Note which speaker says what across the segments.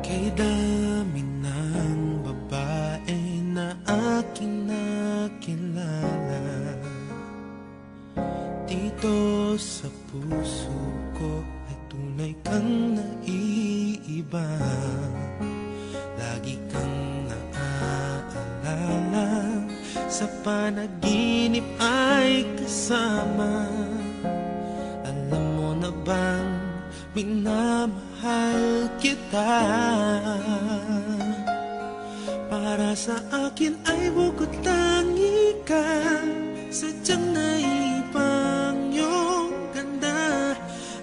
Speaker 1: Kay dami ng babae na aking nakilala, dito sa puso ko ay tunay kang naiiba. Lagi kang naaalala, sa panaginip ay kasama. Alam mo na bang minamahal kita? Para sa akin ay bukod tangi ka, sadyang naibang iyong ganda.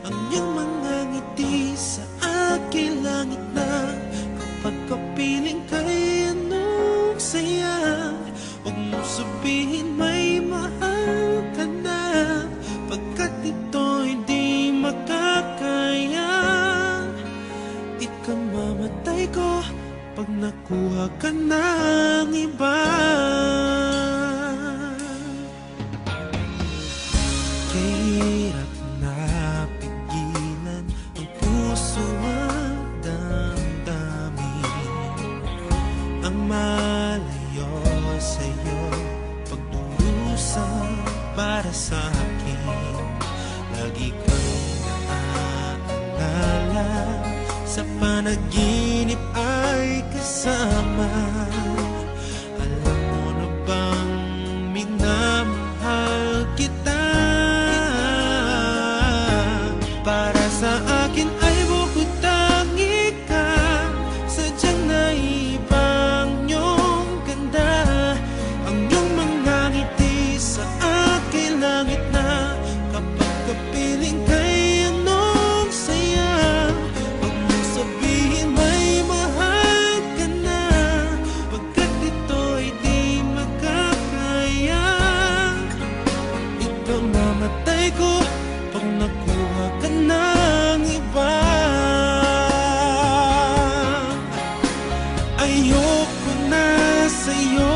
Speaker 1: Ang iyong mga ngiti sa aking langit na, kapag kapiling ka'y anong saya. Huwag mo sabihin may mahal ka na, pagkat ito'y di makakaya. Ikamamatay ko pag nakuha ka ng iba. Kahirap na pigilan ang puso at damdamin, ang malayo sa'yo pagdurusa para sa akin. Lagi kang naaalala, sa panaginip ay kasama. Alam mo na bang minamahal kita? Para sa akin ay bukod tangi ka, sadyang naibang iyong ganda. Ang iyong mga ngiti sa aking langit na, kapag kapiling ka'y anong saya. Huwag mo sabihin may mahal ka na, pagkat ito'y di makakaya. Ikaw mamatay ko pag nakuha ka ng iba. Ayoko na sa'yo